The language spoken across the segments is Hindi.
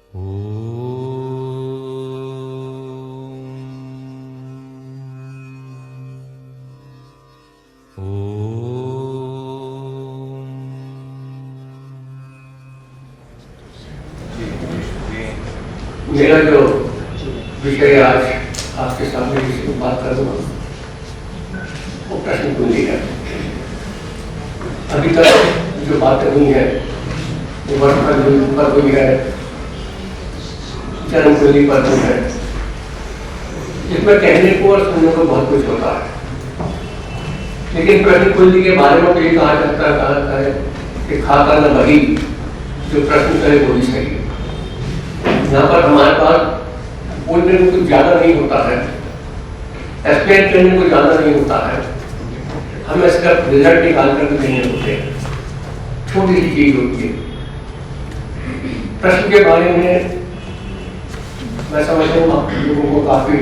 मेरा जो विषय आज आपके सामने जिसकी बात करूँगा वो प्रश्न कुंजी है। अभी तक जो बातें हुई है वो वर्तमान पर हुई है, जन्म कुंजी पर हुई है, जिसमें कहने को और सुनने को बहुत कुछ होता है। लेकिन प्रश्न कुंजी के बारे में तो ये कहा जाता है कि खाता न वही जो प्रश्न करे वो भी सही है। यहाँ पर हमारे पास बोलने में कुछ ज्यादा नहीं होता है, एक्सप्लेन करने को ज्यादा नहीं होता है, हमें इसका रिजल्ट निकाल कर नहीं होते, छोटी सी चीज होती है। प्रश्न के बारे में मैं समझता हूँ आप लोगों को काफी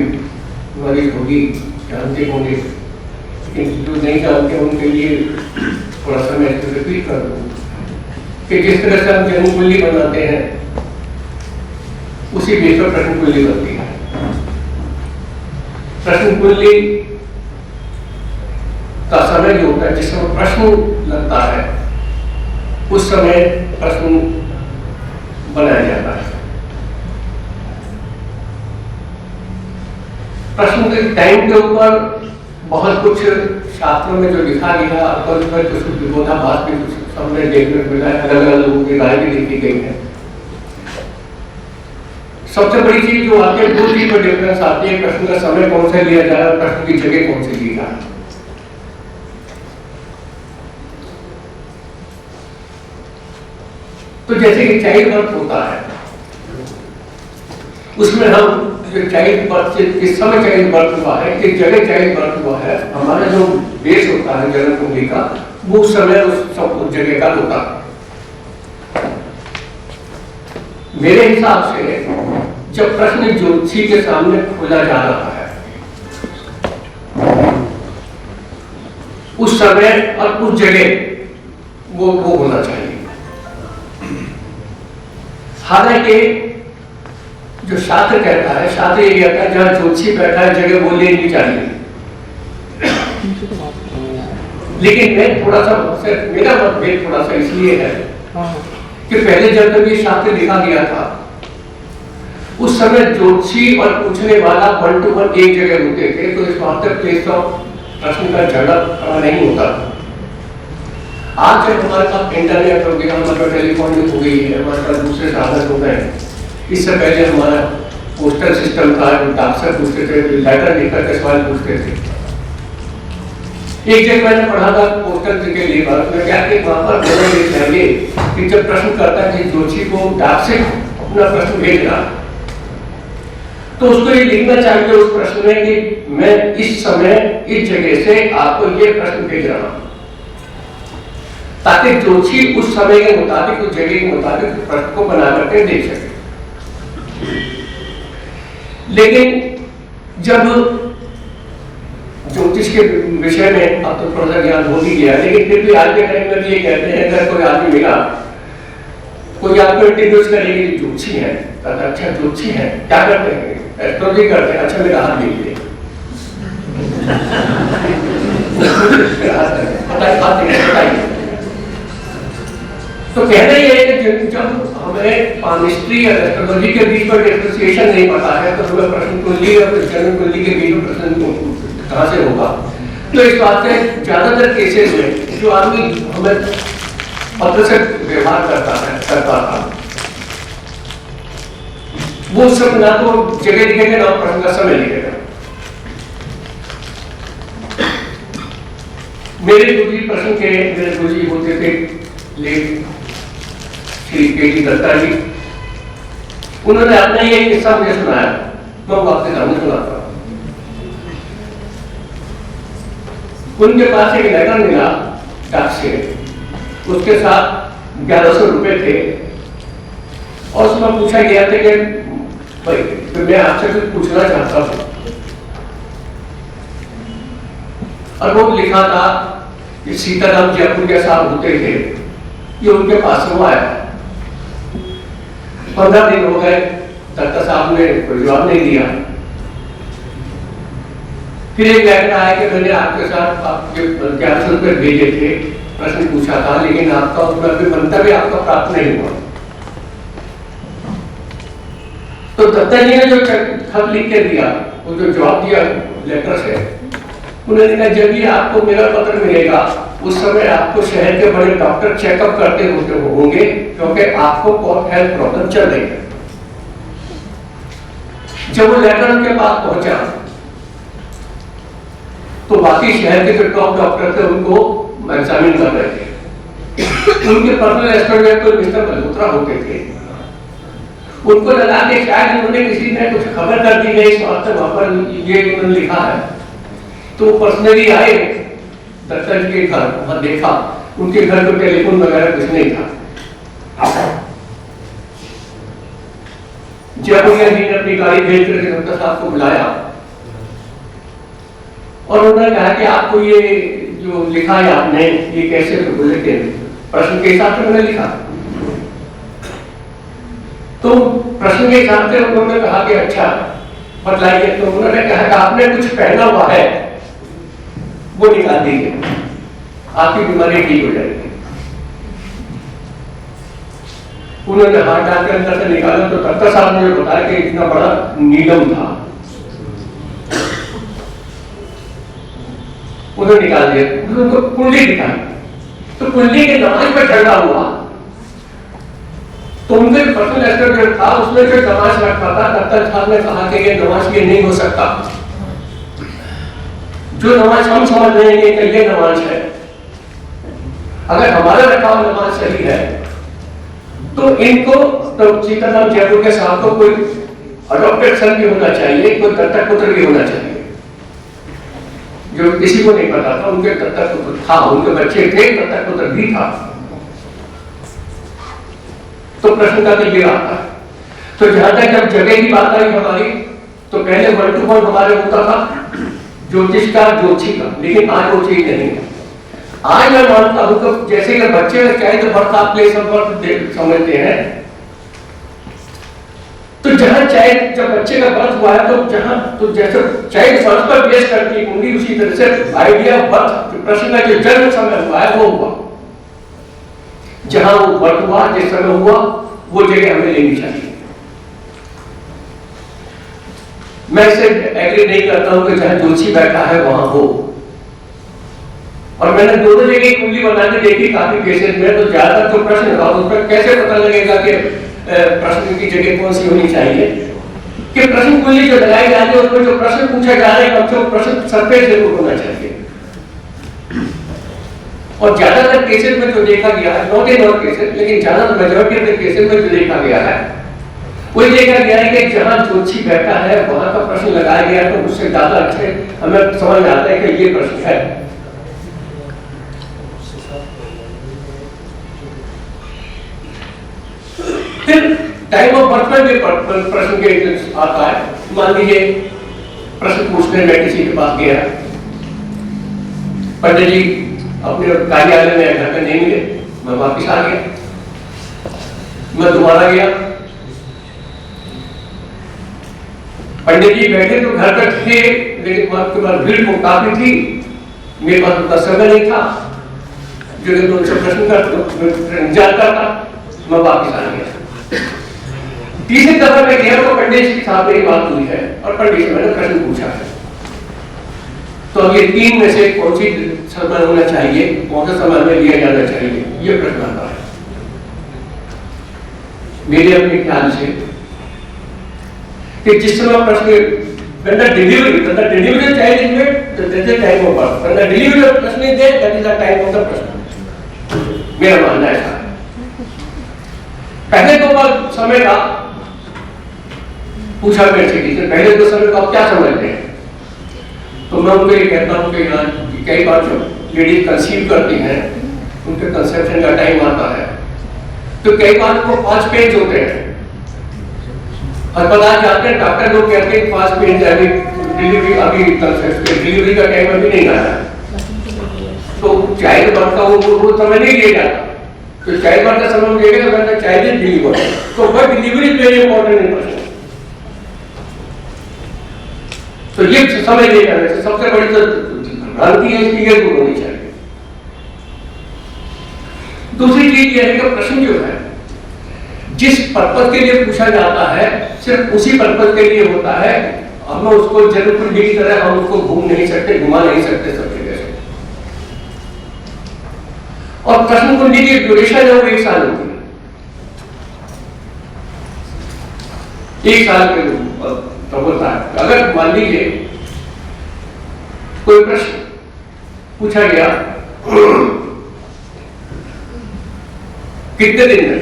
नॉलेज होगी, जानते होंगे, लेकिन जो नहीं जानते उनके लिए थोड़ा सा मैं इसको रिपीट कर दूँ कि जिस तरह से हम जन्म कुंडली बनाते हैं उसी बेस पर प्रश्न कुंडली बनती है। प्रश्न कुंडली का समय जो होता है, जिस समय प्रश्न लगता है उस समय प्रश्न बनाया जाता है। प्रश्न के टाइम के ऊपर बहुत कुछ शास्त्रों में जो लिखा गया और कुछ विरोधाभास भी कुछ सामने देखने को मिला है, अलग अलग लोगों की राय भी लिखी गई है। सबसे बड़ी चीज जो आती है, दो चीज पर डिफरेंस आती है, प्रश्न का समय कौन सा लिया जा रहा है, प्रश्न की जगह कौन सी ली जा रहा है। तो जैसे कि चाइल्ड बर्थ होता है, उसमें हम जो चाइल्ड बर्थ किस समय चाइल्ड बर्थ हुआ है, किस जगह चाइल्ड बर्थ हुआ है, हमारा जो बेस होता है जन्म कुंडली का, वो उस समय उस जगह का होता है। मेरे हिसाब से जब प्रश्न ज्योतिषी के सामने खोला जा रहा है उस समय और उस जगह वो होना चाहिए। हालांकि जो शास्त्र कहता है, शास्त्र ये कहता है जहां ज्योतिषी बैठा है जगह वो लेनी चाहिए। लेकिन मैं थोड़ा सा मेरा मतभेद थोड़ा सा इसलिए है कि पहले जब तक ये शास्त्र लिखा गया था उस समय ज्योतिषी और पूछने वाला 1 to 1 एक जगह होते थे, तो इस बात तक प्लेस ऑफ प्रश्न का झगड़ा खड़ा नहीं होता। आज जब हमारे पास इंटरनेट हो गया, हमारे पास टेलीफोन हो गई है, हमारे पास दूसरे साधन हो गए। इससे पहले हमारा पोस्टल सिस्टम था, डाक से पूछते थे, लेटर लिखकर के सवाल पूछते थे। एक जगह मैंने पढ़ा था पोस्टल के लिए बात में क्या कि वहां पर चाहिए कि जब प्रश्न करता है कि ज्योतिषी को डाक से अपना प्रश्न भेज रहा तो उसको ये लिखना चाहिए उस प्रश्न में कि मैं इस समय इस जगह से आपको ये प्रश्न भेज रहा हूं, ताकि ज्योतिषी उस समय के मुताबिक उस जगह के मुताबिक प्रश्न को बना करके देख सके। लेकिन जब ज्योतिष के विषय में अब तो थोड़ा सा ज्ञान हो ही गया, लेकिन फिर भी आज के टाइम में ये कहते हैं अगर कोई आदमी मिला, कोई आपको इंट्रोड्यूस करेगी ज्योतिषी है, अच्छा ज्योतिषी है, क्या करते हैं, एस्ट्रोलॉजी करते हैं, अच्छा मेरा हाथ लीजिए तो कहना ही है कि जब हमें पामिस्ट्री और एस्ट्रोलॉजी के बीच में डिफरेंशिएशन नहीं पता है तो हमें प्रश्न कुंडली और जन्म कुंडली के बीच में प्रश्न कहां से होगा। तो इस बात से ज्यादातर केसेस में जो आदमी हमें पत्र से व्यवहार करता था वो सब ना तो जगह लिखेगा ना प्रश्न का समय लिखेगा। मेरे गुरुजी प्रश्न के मेरे गुरुजी होते थे लेट श्री के.डी. दत्ता जी, उन्होंने अपना ये किस्सा मुझे सुनाया, मैं वो आपके सामने सुनाता हूं। उनके पास एक लेटर मिला डाक से, उसके साथ 1100 रुपए थे और उसमें पूछा गया था कि भाई तो मैं आपसे कुछ पूछना चाहता हूं, और वो लिखा था कि सीताराम जयपुर के साथ होते थे, ये उनके पास में आया 15 दिन हो गए, डॉक्टर साहब ने कोई जवाब नहीं दिया। फिर एक लेटर आया कि मैंने आपके साथ आपके कैंसर पर भेजे थे, प्रश्न पूछा था, लेकिन आपका उसमें अभी मंतव्य आपका प्राप्त नहीं हुआ। तो दत्ता जी ने जो खत लिख के दिया, वो जो जवाब दिया लेटर से, उन्होंने कहा जब भी आपको मेरा पत्र मिलेगा उस समय आपको शहर के बड़े डॉक्टर चेकअप करते होते होंगे, क्योंकि आपको बहुत हेल्थ प्रॉब्लम चल रही है। जब वो लेटर उनके पास पहुंचा तो बाकी शहर के जो टॉप डॉक्टर थे उनको एग्जामिन कर रहे थे। उनके पर्सनल एस्ट्रोलॉजर को मिस्टर मल्होत्रा होते थे। उनको लगा कि शायद उन्होंने किसी ने कुछ खबर कर दी गई, स्वास्थ्य वहां पर ये उन्होंने लिखा है। तो पर्सनली आए दत्ता जी के घर, वहां देखा उनके घर को टेलीफोन वगैरह कुछ नहीं था। जब जी ने अपनी गाड़ी भेज करके डॉक्टर साहब को बुलाया और उन्होंने कहा कि आपको ये जो लिखा है आपने ये कैसे, तो बोले कि प्रश्न के हिसाब से मैंने लिखा। तो प्रश्न के हिसाब से उन्होंने कहा कि अच्छा बतलाइए। तो उन्होंने कहा कि आपने कुछ पहना हुआ है, वो निकाल दीजिए, आपकी बीमारी ठीक हो जाएगी। उन्होंने हाथ डाल के अंदर से निकाला तो डॉक्टर साहब ने बताया कि इतना बड़ा नीलम था। उन्होंने निकाल दिया, उनको कुंडली दिखाई, तो कुंडली के नमाज पर चढ़ा हुआ। तो उनके पर्सनल एस्ट्रोलॉजर था, उसने जो नमाज रखा था, डॉक्टर साहब ने कहा कि ये नमाज ये नहीं हो सकता। जो नमाज हम समझ रहे हैं कि ये नमाज है, अगर हमारा रखा हुआ नमाज सही है तो इनको तो सीताराम जयपुर के साथ को कोई अडॉप्टेड सन भी होना चाहिए, कोई दत्तक पुत्र भी होना चाहिए। जो किसी को नहीं पता था उनके दत्तक पुत्र था, उनके बच्चे थे, दत्तक पुत्र भी था। तो प्रश्न का तो ये आता है। तो जहां तक जब जगह की बात आई हमारी, तो पहले 1 to 1 हमारे होता था ज्योतिष का, ज्योतिषी का, लेकिन आज वो चीज नहीं है। आज मैं मानता हूं कि जैसे कि बच्चे चाहे तो बर्थ आप प्लेस ऑफ बर्थ समझते हैं, तो जहां चाहे जब बच्चे का बर्थ हुआ है तो जहां तो जैसे चाहे फर्स्ट पर प्लेस करती है कुंडली, उसी तरह से आइडिया बर्थ प्रश्न का जो जन्म समय हुआ है वो हुआ। जहां वो बर्थ हुआ, जिस समय हुआ, वो जगह हमें लेनी चाहिए। मैं इसे एग्री नहीं करता हूं कि जहां ज्योतिषी बैठा है वहां हो। और मैंने दोनों जगह कुंडली बना के देखी काफी केसेस में, तो ज्यादातर जो प्रश्न था उस पर कैसे पता लगेगा कि प्रश्न की जगह कौन सी होनी चाहिए, कि प्रश्न कुंडली जो लगाई जा रही है उसमें जो प्रश्न पूछा जा रहा है कम से कम प्रश्न सरफेस जरूर होना चाहिए। और ज्यादातर केसेस में जो देखा गया है, नॉट इन ऑल केसेस, लेकिन ज्यादातर मेजॉरिटी ऑफ केसेस में जो देखा गया है वही देखा गया है कि जहां ज्योतिषी बैठा है वहां का प्रश्न लगाया गया तो उससे ज्यादा अच्छे हमें समझ में आता है कि ये प्रश्न है। फिर टाइम ऑफ बर्थ में भी प्रश्न के आता है। मान लीजिए प्रश्न पूछने में किसी के पास गया, पंडित जी अपने कार्यालय में घर पे नहीं मिले, मैं वापिस आ गया। मैं दोबारा गया, पंडित जी बैठे तो घर पर थे, लेकिन आपके पास भीड़ को काफी थी, मेरे पास उतना समय नहीं था जो कि उनसे प्रश्न जानता था। मैं वापिस आ गया। तीसरी दफा मैं गया तो पंडित जी साहब मेरी बात हुई है और पंडित जी मैंने प्रश्न पूछा है। तो अब ये 3 में से कौन सी समय होना चाहिए, कौन सा समय में लिया जाना चाहिए, ये प्रश्न आता है मेरे अपने ख्याल से। कि जिस समय प्रश्न when the delivery child is made, that is the time of birth. When the delivery of प्रश्न is there, that is the time of the प्रश्न। मेरा मानना है ऐसा। पहले 2 बार समय का पूछा मेरे से कि पहले 2 समय को आप क्या समझते हैं, तो मैं उनको ये कहता हूँ कि कई बार जो लेडीज कंसीव करती हैं उनके कंसेप्शन का टाइम आता है, तो कई बार वो 5 पेज होते हैं। अस्पताल जाते हैं, डॉक्टर लोग कहते हैं 5 पेज अभी डिलीवरी, अभी डिलीवरी का टाइम अभी नहीं आया, तो चाइल्ड बर्थ का वो समय नहीं लिया जाता। तो चाइल्ड बर्थ का समय देखेगा तो कहता चाइल्ड इज डिलीवर, तो but delivery is very important in person. तो ये समझ नहीं करने से सबसे बड़ी तो भ्रांति है, इसकी ये दूर होनी चाहिए। दूसरी चीज ये है कि प्रश्न जो है जिस पर्पज के लिए पूछा जाता है सिर्फ उसी पर्पज के लिए होता है, हम उसको जनरल कुंडली की तरह हम उसको घूम नहीं सकते, घुमा नहीं सकते सब जगह से। और प्रश्न कुंडली की ड्यूरेशन है वो 1 साल होती है, 1 साल के तो होता है। अगर मान लीजिए कोई प्रश्न पूछा गया कितने दिन में,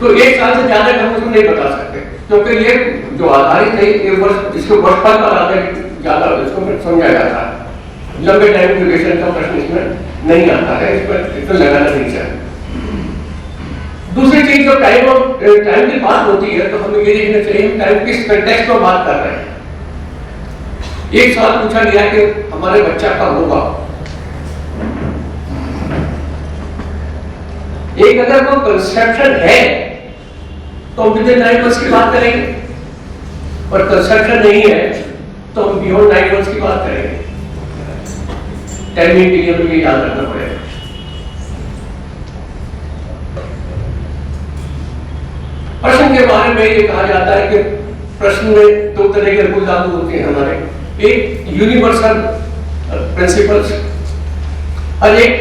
तो 1 साल से ज्यादा हम उसको नहीं बता सकते, क्योंकि ये जो आधारित है ये वर्ष, इसको वर्षपाल पर आधारित ज्यादा इसको समझा जाता है। लंबे टाइम ड्यूरेशन का प्रश्न इसमें नहीं आता है, इस पर इतना लगाना नहीं चाहिए। दूसरी चीज जो टाइम की बात होती है तो हमें ये देखना चाहिए हम टाइम किस कंटेक्स्ट में बात कर रहे हैं। 1 साल पूछा गया कि हमारे बच्चा कब होगा, एक अगर वो कंसेप्शन है तो हम विदिन 9 मंथ्स की बात करेंगे, और कंसेप्शन नहीं है तो हम बियॉन्ड 9 मंथ्स की बात करेंगे। टाइमिंग के लिए हमें ये याद रखना पड़ेगा। प्रश्न के बारे में ये कहा जाता है कि प्रश्न में 2 तरह के रूल लागू होते हैं हमारे, एक यूनिवर्सल प्रिंसिपल्स और एक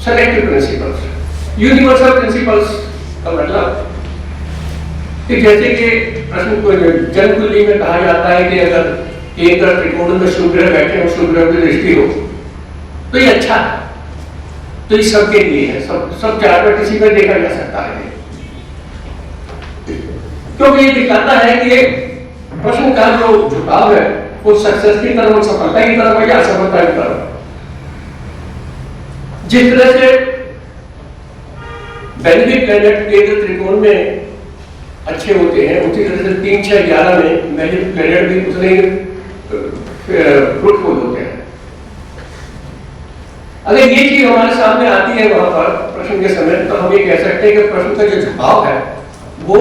सेलेक्टिव प्रिंसिपल्स। यूनिवर्सल प्रिंसिपल्स का मतलब कि जैसे कि प्रश्न को जन्म कुंडली में कहा जाता है कि अगर केंद्र त्रिकोण में शुक्र बैठे हो, शुक्र की दृष्टि हो तो ये अच्छा है, तो ये सबके लिए है, सब जातक किसी में देखा जा सकता है, क्योंकि ये दिखाता है कि प्रश्न का जो झुकाव है वो सक्सेस की तरफ, सफलता की तरफ या असफलता की तरफ। जिस तरह से बेनिफिट प्लैनेट केंद्र त्रिकोण में अच्छे होते हैं, उसी तरह से 3, 6, 11 में बेनिफिट प्लैनेट भी उतने फ्रूटफुल होते हैं। अगर ये चीज हमारे सामने आती है वहां पर प्रश्न के समय, तो हम ये कह सकते हैं कि प्रश्न का जो झुकाव है वो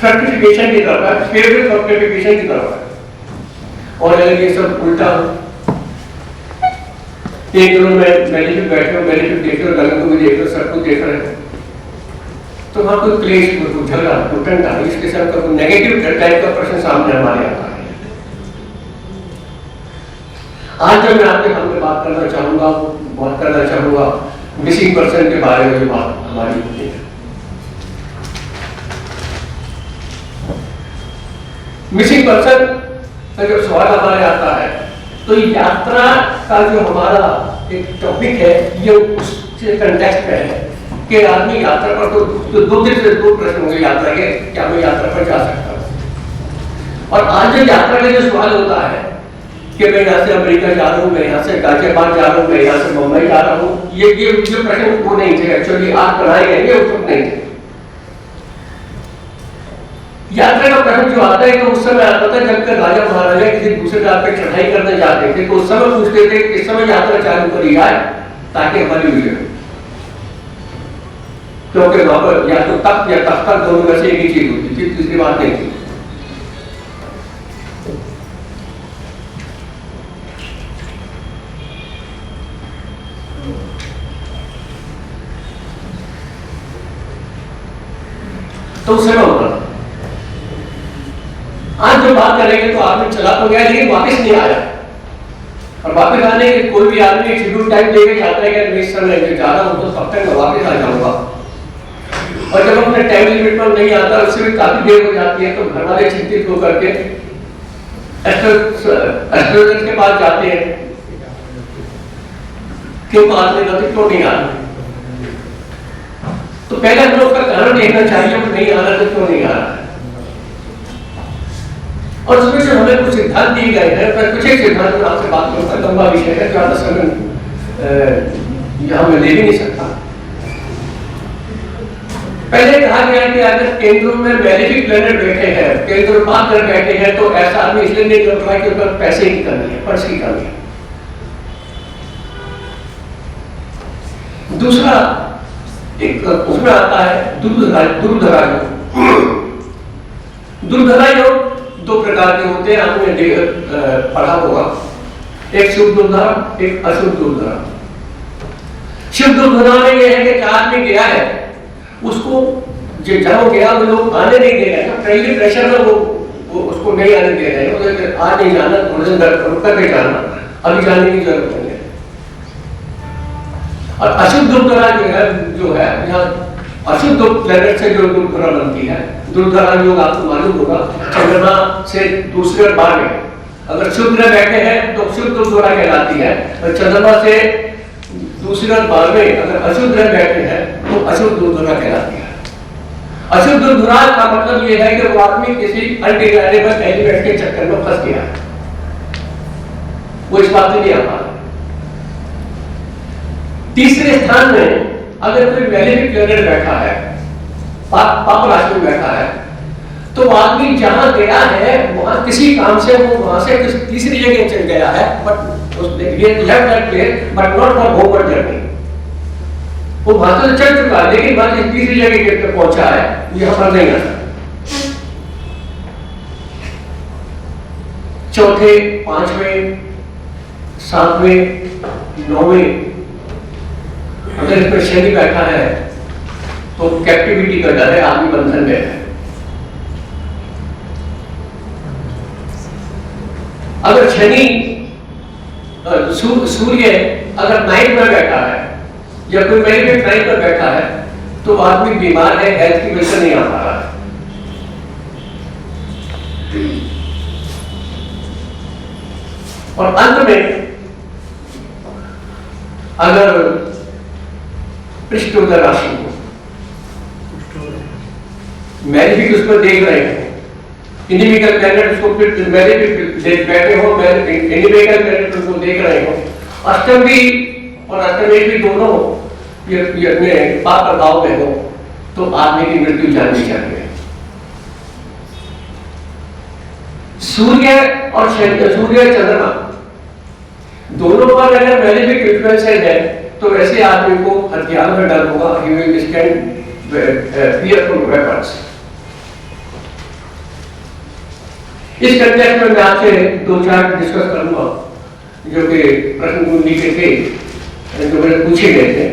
फ्रक्टिफिकेशन की तरफ है, फेवरेट फ्रक्टिफिकेशन की तरफ है। और अगर ये सब उल्टा हो, एक रूम में बेनिफिट बैठे हो, बेनिफिट देख रहे हो, गलत को भी देख रहे हो, सब कुछ देख रहे हो, तो वहां कोई क्लेश, कोई झगड़ा, कोई टंटा, इस किस्म का कोई नेगेटिव टाइप का प्रश्न सामने हमारे आता है। आज जो मैं आपके सामने बात करना चाहूंगा मिसिंग पर्सन के बारे में, जो बात हमारी होती है। मिसिंग पर्सन का जब सवाल हमारे आता है तो यात्रा का जो हमारा एक टॉपिक है ये उसके कंटेक्स्ट में है कि आदमी यात्रा पर तो 2 दिन से 2 प्रश्न होंगे यात्रा के, क्या मैं यात्रा पर जा सकता हूँ। और आज जो यात्रा का जो सवाल होता है कि मैं यहाँ से अमेरिका जा रहा हूँ, मैं यहाँ से गाजियाबाद जा रहा हूँ, मैं यहाँ से मुंबई जा रहा हूँ, ये जो प्रश्न वो नहीं थे एक्चुअली, आज बनाए गए हैं उस वक्त नहीं थे। यात्रा का प्रश्न जो आता है तो उस समय आता था जब राजा महाराजा किसी दूसरे रात पे चढ़ाई करने जाते थे, तो उस समय पूछते थे किस समय यात्रा चालू करी जाए ताकि हमारी विजय, क्योंकि वहां पर या तो तख्त या तख्ता दोनों में से एक ही चीज होती थी, तीसरी बात नहीं थी। तो उस समय होता था। आज जो बात करेंगे तो आदमी चला तो गया लेकिन वापस नहीं आया, और वापस आने के कोई भी आदमी शेड्यूल टाइम लेके जाता है कि इस समय जा रहा हूं तो तब तक मैं वापस आ जाऊंगा, और जब अपने टाइम लिमिट पर नहीं आता उससे भी काफी देर हो जाती है, तो घर वाले चिंतित होकर के एस्ट्रोलॉजर के पास जाते हैं, क्यों आदमी क्यों नहीं आ रहा। तो पहले हम लोग का कारण देखना चाहिए कि नहीं आ रहा तो क्यों नहीं आ रहा, और उसमें से हमें कुछ सिद्धांत दिए गए हैं। पर कुछ एक सिद्धांत में आपसे बात करूंगा, लंबा विषय है, ज्यादा समय यहाँ मैं ले भी नहीं सकता। पहले कहा गया कि अगर केंद्रों में मैलेफिक प्लैनेट बैठे हैं, केंद्र पार कर बैठे हैं, तो ऐसा आदमी इसलिए नहीं कर पाए कि उनका पैसे की कमी है, फंड्स की कमी है। दूसरा एक उसमें आता है दुर्धरा योग। दुर्धरा योग दो प्रकार के होते हैं, आपने पढ़ा होगा, एक शुभ दुर्धरा, एक अशुभ दुर्धरा। शुभ दुर्धरा में यह है कि आदमी गया है, उसको जहाँ गया वो लोग आने नहीं दे रहे हैं, पहले प्रेशर में वो उसको नहीं आने दे रहे हैं, आज नहीं जाना, थोड़े दिन रुक कर जाना, अभी जाने की जरूरत नहीं है। और अशुभ दुर्धरा जो है यहाँ अशुद्ध प्लेनेट से जो दुर्धरा बनती है, दुर्धरा योग आपको मालूम होगा, चंद्रमा से दूसरे बार में अगर शुभ ग्रह बैठे हैं तो शुभ दुर्धरा कहलाती है, और चंद्रमा से दूसरे बार में अगर अशुभ ग्रह बैठे हैं तो अशुभ दुर्धरा कहलाती है। अशुभ दुर्धरा का मतलब यह है कि वो आदमी किसी अनडिजायरेबल एलिमेंट के चक्कर में फंस गया, वो इस बात से नहीं आ पा रहा। तीसरे स्थान में अगर कोई मैलेफिक प्लैनेट बैठा है, पाप राशि में बैठा है, तो आदमी जहां गया है वहां किसी काम से वो वहां से तीसरी जगह चल गया है, बट उसने but not for homeward journey. वो वहां से चल चुका है लेकिन वहां से तीसरी जगह तक पहुंचा है, यहां पर नहीं आता। चौथे, पांचवें, सातवें, नौवें अगर इसमें शनि बैठा है तो कैप्टिविटी का डर है, आदमी बंधन में है। अगर शनि सूर्य अगर नाइट में बैठा है या कोई मैलिफिक नाइट में बैठा है तो आदमी बीमार है, हेल्थ की वजह से नहीं आ पा रहा है। और अंत में अगर पृष्ठोदर राशि को मैलिफिक उस पर देख रहे हैं, इनिमिकल प्लैनेट उसको मैलिफिक बैठे हो, इनिमिकल प्लैनेट उसको देख रहे हो, अष्टम भी और अष्टमेश भी दोनों ये अपने पाप प्रभाव में हो तो आदमी की मृत्यु जाननी चाहिए। सूर्य और सूर्य चंद्रमा दोनों पर अगर मैलिफिक इन्फ्लुएंसेस है तो वैसे आदमी को हथियार में डर होगा, he will stand fearful weapons। इस कंटेक्स्ट में मैं आपसे दो चार डिस्कस करूंगा जो कि प्रश्न कुंजी के थे जो मेरे पूछे गए थे।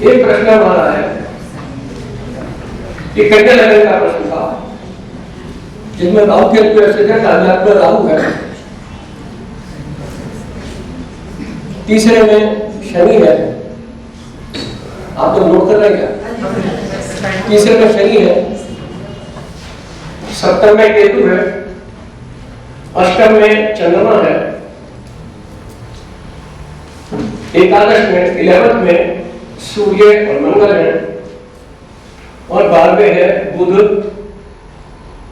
एक प्रश्न हमारा है, ये कन्या लगन का प्रश्न था जिसमें राहु के में राहु है, तीसरे में शनि है, आप तो नोट कर रहे हैं, तीसरे में शनि है, सप्तम में केतु है, अष्टम में चंद्रमा है, एकादश में 11th में सूर्य और मंगल है, और 12वें है बुध,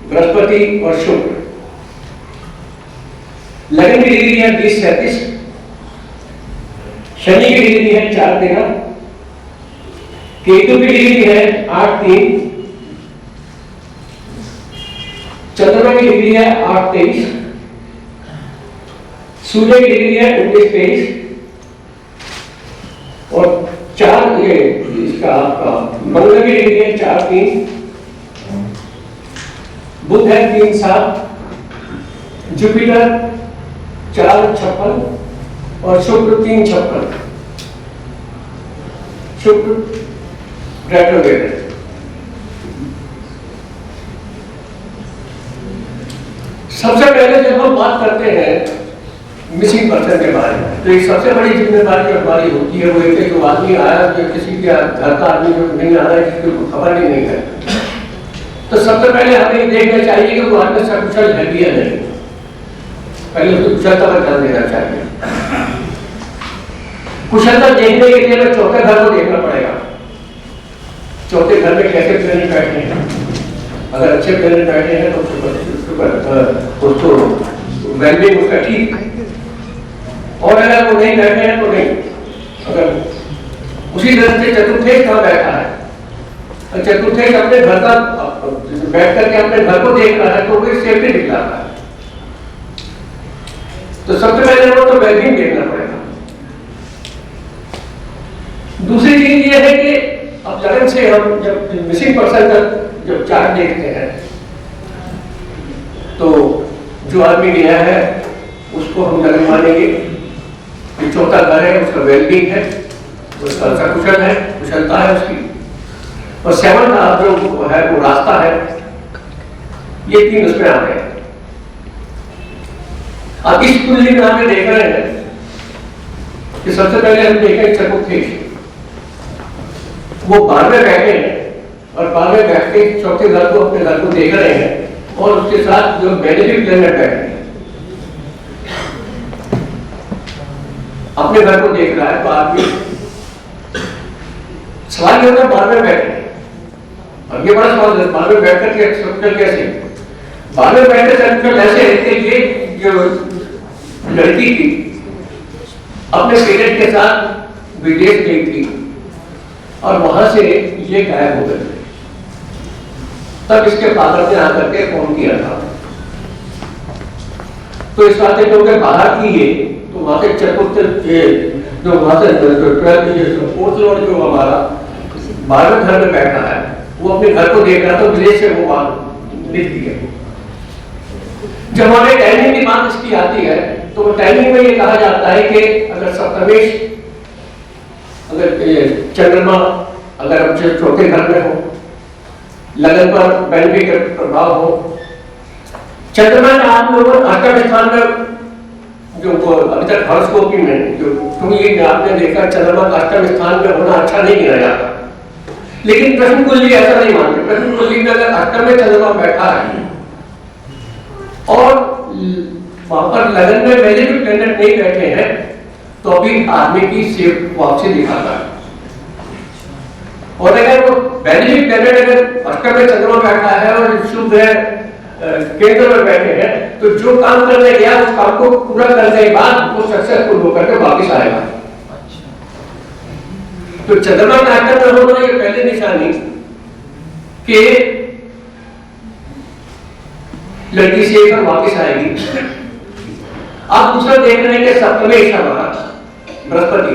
बृहस्पति और शुक्र। लगन की डिग्री है 20-37, शनि की डिग्री है 4-13, केतु की डिग्री है 8-3, चंद्रमा की डिग्री है 8-23, सूर्य की डिग्री है 19-23 और ये इसका आपका मंगल की डिग्री है 4-3, बुध है 3-7, जुपिटर 4-56 और शुक्र 3-56, शुक्र रेट्रोग्रेड है। सबसे पहले जब हम बात करते हैं मिसिंग पर्सन के बारे में तो एक सबसे बड़ी जिम्मेदारी हमारी होती है वो एक जो आदमी आया, जो किसी के घर का आदमी जो नहीं आ रहा है, किसी को खबर ही नहीं है, तो सबसे पहले हमें देखना चाहिए कि वो आदमी सकुशल है भी या नहीं। पहले उसकी कुशलता पर ध्यान देना चाहिए। कुशलता देखने के लिए हमें चौथे घर को देखना पड़ेगा, चौथे घर में कैसे प्लेनेट बैठे हैं। अगर अच्छे प्लेनेट बैठे हैं तो उसको वेलबींग उसका ठीक, और अगर वो नहीं बैठे हैं तो नहीं। अगर उसी तरह से चतुर्थेश कहाँ बैठा है, चतुर्थेश अपने घर का बैठ करके अपने घर को देख रहा है, तो वो सेफ्टी दिखलाता है। तो सबसे पहले वो तो वेलबींग देखना पड़ेगा। दूसरी चीज ये है कि अब लगन से हम जब मिसिंग पर्सन का जब चार्ट देखते हैं तो जो आदमी गया है उसको हम लगन मानेंगे कि चौथा घर है, उसका वेलबींग है, उसका सकुशल है, कुशलता है उसकी, और सेवन का जो है वो रास्ता है। ये तीन उसमें आ गए। अब इस कुंडली में आपने देख रहे हैं कि सबसे पहले हम देखें चतुर्थेश, वो 12वें बैठे हैं और 12वें बैठ के चौथे घर को अपने घर को देख रहे हैं और उसके साथ जो बेनिफिट प्लेनेट बैठे हैं अपने घर को देख रहा है। बाद में सवाल ये होता है 12वें बैठे, अब ये बड़ा सवाल है 12वें बैठ करके सक्सेल कैसे, 12वें बैठ के सक्सेल ऐसे है कि ये जो लड़की थी अपने पेरेंट के साथ विदेश गई थी और वहां से ये गायब हो गए। तब इसके फादर ने आकर के फोन किया था, तो इस बात से बाहर की है तो वहां से चतुर्थ जो वहां से फोर्थ लॉर्ड जो हमारा 12वें घर में बैठा है वो अपने घर को देख रहा था, विदेश से वो बात लिख दिया। जब हमारे टाइमिंग की बात इसकी आती है तो टाइमिंग में ये कहा जाता है कि अगर सप्तमेश, अगर चंद्रमा अगर चौथे घर में हो, लगन पर बेनिफिट का प्रभाव हो, चंद्रमा ने आप लोगों अष्टम स्थान में जो अभी तक हॉरोस्कोप में जो क्योंकि आपने देखा चंद्रमा का अष्टम स्थान में होना अच्छा नहीं गिना जाता, लेकिन प्रश्न कुंडली ऐसा नहीं मानते। प्रश्न कुंडली में अगर अष्टम में चंद्रमा बैठा है और वहां पर लगन में बेनिफिट प्लेनेट नहीं बैठे हैं तो अभी आदमी की सेफ वापसी दिखाता है। और अगर वो बेनिफिट प्लेनेट अगर अष्टम में चंद्रमा बैठा है और शुभ है केंद्र में बैठे हैं तो जो काम करने गया उस काम को पूरा करने के बाद वो सक्सेसफुल होकर के वापस आएगा। तो चंद्रमा का अष्टम में होना ये पहले निशानी कि लड़की से एक वापस आएगी। आप दूसरा देख रहे हैं कि सप्तमेश हमारा बृहस्पति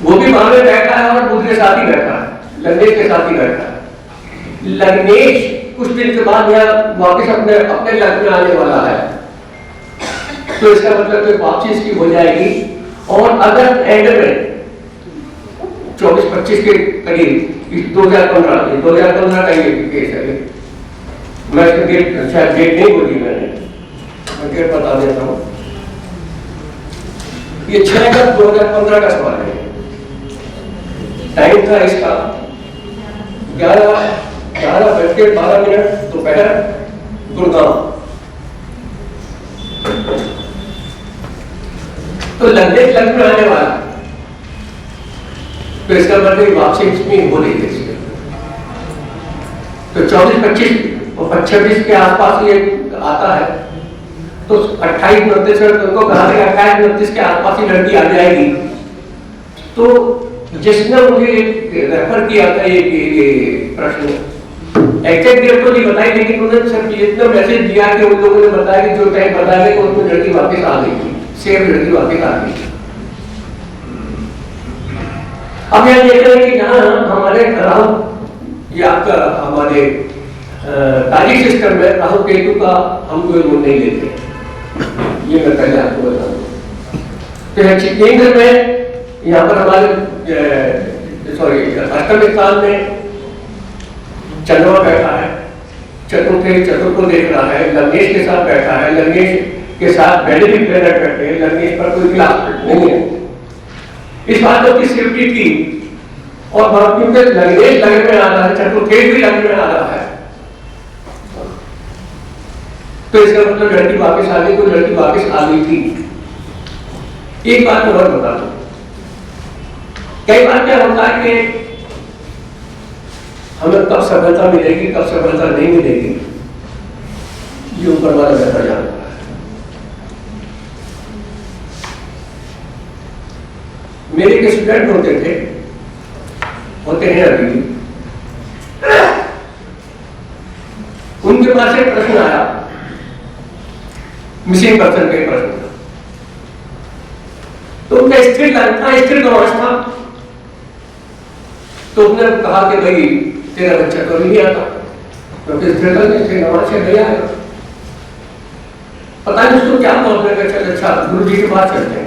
वो भी वहां में बैठा है और बुध के साथ ही बैठा है, लग्नेश के साथ ही बैठा है। लग्नेश कुछ दिन के बाद यह वापस अपने अपने लग्न में आने वाला है, तो इसका मतलब कि वापसी इसकी हो जाएगी। और अगर एंड में 24-25 के करीब 2015 का ये केस है, मैं इसका डेट शायद डेट नहीं बोली मैंने, मैं डेट बता देता हूँ। ये 6 अगस्त 2015 का सवाल है। टाइम था इसका 11:12 दोपहर, गुड़गांव। तो लग्नेश लग्न में आने वाला, तो इसका मतलब वापसी इसमें हो रही है। तो 24-25 और 26 के आसपास ये आता है, तो 28-29 उनको कहा था 28-29 के आसपास ही लड़की आ जाएगी। तो जिसने मुझे रेफर किया था ये प्रश्न, एग्जैक्ट डेट तो नहीं बताई, लेकिन उन्होंने सिर्फ इतना मैसेज दिया कि उन लोगों ने बताया कि जो टाइम बताया कि उसमें लड़की वापस आ गई थी, सेम लड़की वापस आ गई। अब यहाँ देख रहे हैं कि यहाँ हमारे राहु, ये आपका हमारे तारीख सिस्टम में राहु केतु का हम कोई रोल नहीं लेते, ये मैं पहले आपको बता दूं। तो केंद्र में यहाँ पर हमारे सॉरी अष्टम स्थान में चंद्रमा बैठा है, चतुर्थ को देख रहा है, लग्नेश के साथ बैठा है, लग्नेश के साथ बेनिफिट प्लेनेट बैठे हैं, लग्नेश पर कोई क्लास नहीं है। इस बात की सेफ्टी की और क्योंकि लग्नेश लगन में आ रहा है, चतुर्थ भी लगन में आ रहा है, तो इसका मतलब लड़की वापस आ गई, तो लड़की वापस आ गई थी। एक बात और बता दूं, कई बार क्या होता है कि हमें कब सफलता मिलेगी कब सफलता नहीं मिलेगी, ये ऊपर वाला बेहतर जानता है। मेरे एक स्टूडेंट होते हैं अभी भी, उनके पास एक प्रश्न आया मिसिंग पर्सन के प्रश्न, तो उनका स्थिर नमाज था। तो उसने कहा कि भाई तेरा बच्चा तो नहीं आता, क्योंकि स्थिर नमाज से नहीं आएगा। पता नहीं उसको क्या प्रॉब्लम है। चल अच्छा गुरु जी के पास चलते हैं।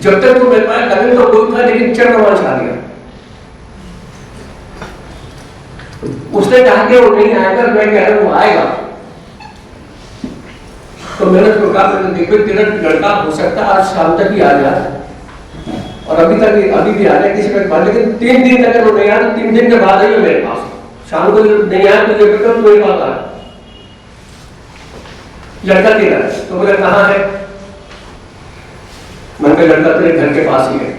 जब तक वो मेरे पास लगन तो कोई था, लेकिन चढ़ नमाज आ गया। उसने कहा कि वो नहीं आएगा, मैं कह रहा हूं वो आएगा। तो मैंने उसको कहा, मैंने देखो तेरा लड़का हो सकता है आज शाम तक ही आ जाए, और अभी भी आ जाए किसी के पास, लेकिन 3 दिन तक वो नहीं आया तो 3 दिन के बाद आइए मेरे पास। शाम को नहीं आया तो बेटा मेरे पास आ, लड़का तेरा है। तो बोले कहाँ है? मैंने कहा लड़का तेरे घर के पास ही है।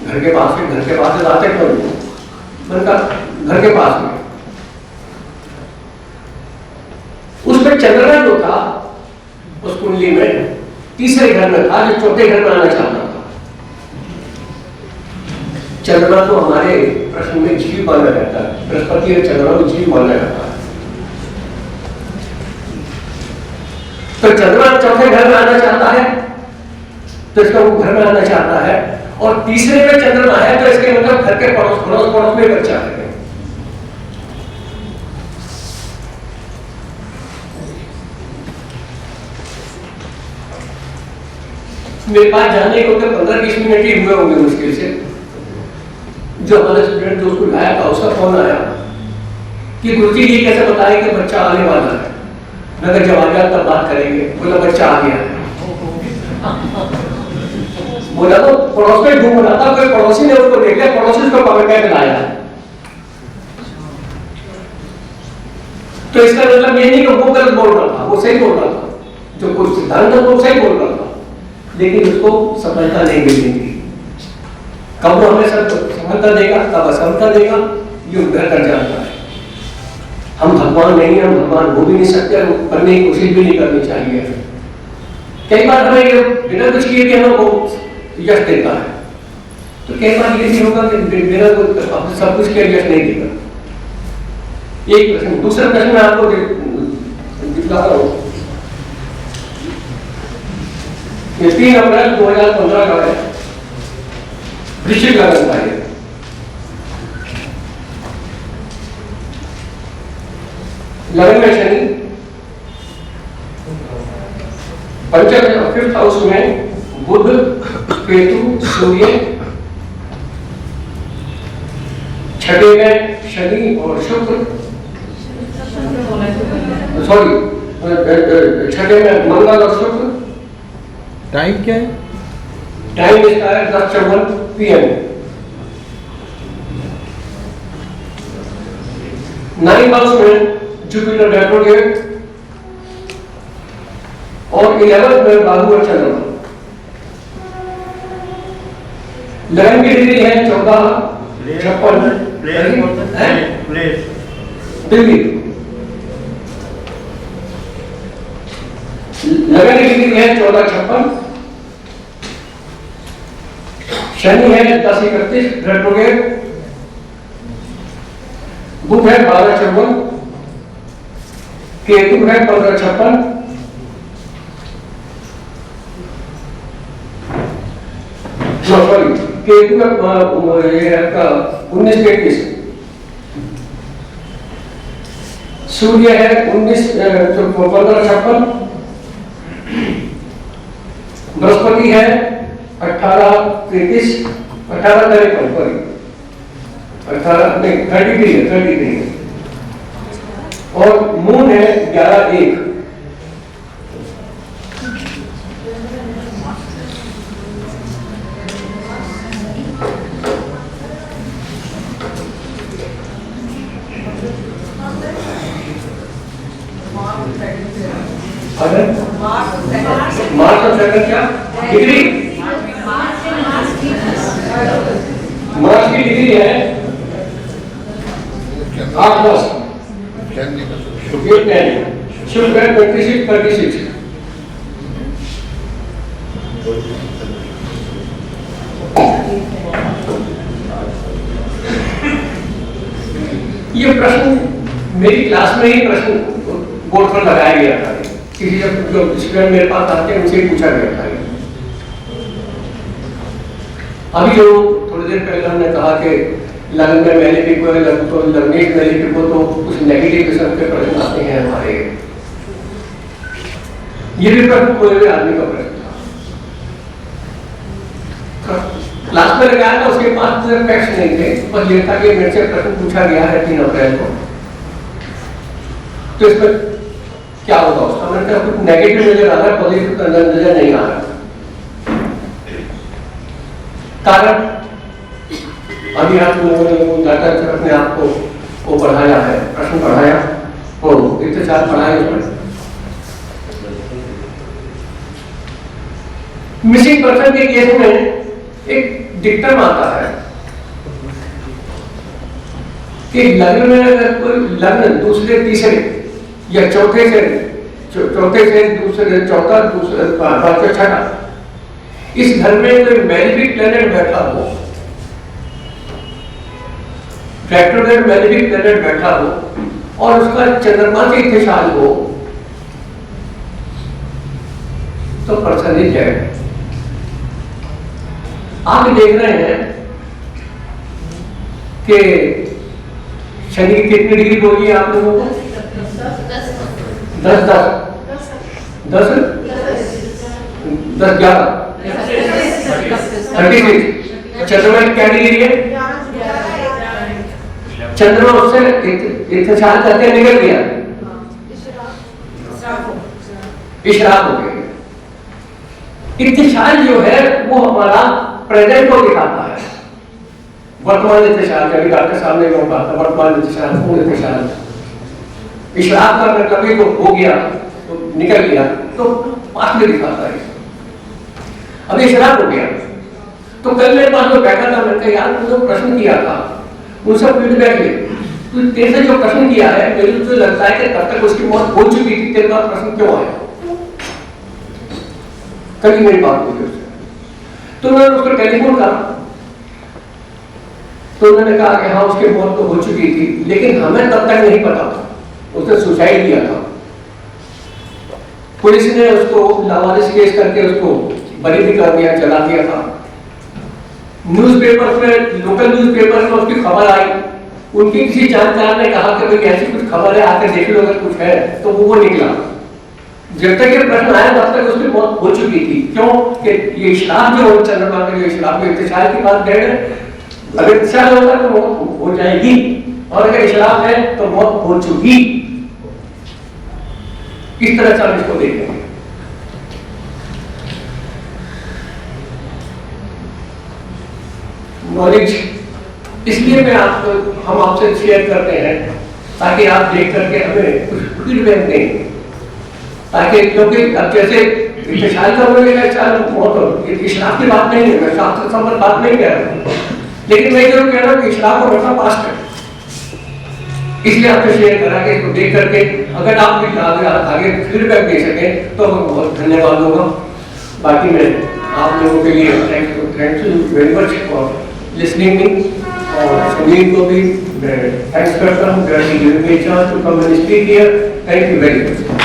घर के पास है आते क्यों? मैंने कहा घर के पास में। उसमें चंद्रमा जो था उस कुंडली में तीसरे घर में था, जो चौथे घर में आना चाहता था। चंद्रमा को हमारे प्रश्न में जीव माना जाता है, बृहस्पति और चंद्रमा को जीव माना जाता है। तो चंद्रमा चौथे घर में आना चाहता है, तो इसका वो घर में आना चाहता है, और तीसरे में चंद्रमा है तो इसके मतलब घर के पड़ोस में बच्चा है। मेरे पास जाने को 15-20 मिनट ही हुए होंगे मुश्किल से। जो हमारे स्टूडेंट जो उसको लाया था उसका फोन आया कि गुरुजी ये कैसे बताए कि बच्चा आने वाला है। मैं जब आ गया तब बात करेंगे। बोला बच्चा आ गया है। बोला तो पड़ोस में घूम रहा था, कोई पड़ोसी ने उसको देख लिया, पड़ोसी उसको पकड़ के लाया। तो इसका मतलब ये नहीं कि वो गलत बोल रहा था, वो सही बोल रहा था। जो कुछ सिद्धांत था वो सही बोल रहा था, लेकिन उसको सफलता नहीं मिली थी। कब वो हमें सफलता देगा, कब असफलता देगा, ये बेहतर जानता है। हम भगवान नहीं है, हम भगवान हो भी नहीं सकते, बनने की कोशिश भी नहीं करनी चाहिए। कई बार हमें ये बिना कुछ किए कि हमें यश देता है, तो कई बार ये नहीं होगा कि बिना सब कुछ किया यश नहीं देगा। एक प्रश्न। दूसरा प्रश्न मैं आपको दिखा रहा हूं। ये 3 अप्रैल 2015 का है, वृश्चिक लग्न का है। लग्न में शनि, पंचम 5th हाउस में बुध, केतु, सूर्य, 6ठे में शनि और शुक्र, सॉरी 6ठे में मंगल और शुक्र। टाइम क्या है? टाइम इसका है 10:54 PM। 9th हाउस में जुपिटर रेट्रोग्रेड, और 11th में राहु और चंद्रमा। लगन की डिग्री है 1456 दिल्ली। लगन की डिग्री है 1456। शनि है 1031 रेट्रोग्रेड, बुध है 1254, केतु है 1556, सॉरी केतु का ये है आपका 1933, सूर्य है 1556, बृहस्पति है 1833, 1853 सॉरी 33 है, और मून है 11-1। मार्च और सेकंड क्या डिग्री? मार्च की डिग्री है 8-10, शुक्र है 26-36, ये प्रश्न मेरी क्लास में ही प्रश्न बोर्ड पर लगाया गया था, किसी जो स्टूडेंट मेरे पास आते हैं उनसे पूछा गया था। अभी जो थोड़ी देर पहले हमने कहा कि लगन में मैंने भी कोई तो लग्नेश मैंने भी को तो कुछ नेगेटिव किस्म के प्रश्न आते हैं हमारे, ये भी प्रश्न कोई आदमी का प्रश्न था। क्लास में लगाया था, उसके पास फैक्ट्स नहीं थे, बस ये था कि मेरे से प्रश्न पूछा गया है 3 अप्रैल को, तो इसमें क्या होगा उसका, मैंने कहा कुछ नेगेटिव नजर आ रहा है, पॉजिटिव नजर नहीं आ रहा। कारण अभी आप लोगों ने जाकर अपने आप को वो पढ़ाया है, प्रश्न पढ़ाया और इत्तेफाक पढ़ाया उसमें मिसिंग पर्सन के केस में एक डिक्टम आता है कि लग्न में अगर कोई लग्न दूसरे तीसरे या चौथे से दूसरे चौथा दूसरे पांचवा छठा इस घर में कोई मैलिफिक प्लैनेट बैठा हो, रेट्रोग्रेड मैलिफिक प्लैनेट बैठा हो और उसका चंद्रमा से इत्तेफाक हो तो पर्सन ही जाए। आप देख रहे हैं कि शनि की कितनी डिग्री बोलिए आप लोगों को? 10 11 36। चंद्रमा की क्या डिग्री है? चंद्रमा उससे इत्तेफाक करके निकल गया, इशराक हो गया। इत्तेफाक जो है वो हमारा प्रेजेंट को दिखाता है, वर्तमान इत्तेफाक, अभी डॉक्टर साहब ने कहा था वर्तमान इत्तेफाक, पूर्ण इत्तेफाक। इशराक का अगर कभी तो हो गया तो निकल गया तो पास में दिखाता है। अभी इशराक हो गया तो कल मेरे पास जो बैठा था, मैंने कहा यार तू जो प्रश्न किया था उनसे फीडबैक ले, तू तेरे से जो प्रश्न किया है मुझे तो लगता है कि तब तक उसकी मौत हो चुकी थी, तेरे पास प्रश्न क्यों आया? कभी मेरी बात हुई उससे, तो उन्होंने उसको टेलीफोन करा तो उन्होंने कहा कि हाँ उसकी मौत तो हो चुकी थी, लेकिन हमें तब तक नहीं पता था उसने सुसाइड किया था। पुलिस ने उसको लावारिस केस करके उसको बरी भी कर दिया, जला दिया था। न्यूज़पेपर में, लोकल न्यूज़पेपर में उसकी खबर आई, उनकी किसी जानकार ने कहा कि भाई ऐसी कुछ खबर है आकर देख लो अगर कुछ है, तो वो निकला। जब तक ये प्रश्न आया तब तक उसकी मौत हो चुकी थी। क्यों? कि ये इशराक जो है चंद्रमा के, इशराक में इत्तेफाक की बात डेढ़ है, अगर इत्तेफाक होता तो मौत हो जाएगी, और अगर इशराक है तो मौत हो चुकी। किस तरह से हम इसको देखेंगे? नॉलेज इसलिए हम आपसे शेयर करते हैं ताकि आप देख करके हमें कुछ फीडबैक दें, ताकि क्योंकि अब जैसे इत्तेफाक का बहुत इशराक की बात नहीं है, मैं शास्त्र संबंध बात नहीं कर रहा हूँ, लेकिन मैं जरूर कह रहा हूँ कि इशराक को रखना पास्ट है, इसलिए आपसे शेयर करा कि इसको देख करके अगर आप भी आगे फीडबैक दे सकें तो बहुत धन्यवाद होगा। बाकी मैं आप लोगों के लिए thank you very much for listening me, और सुनील को भी मैं थैंक्स करता हूँ to come and speak here. Thank you very much.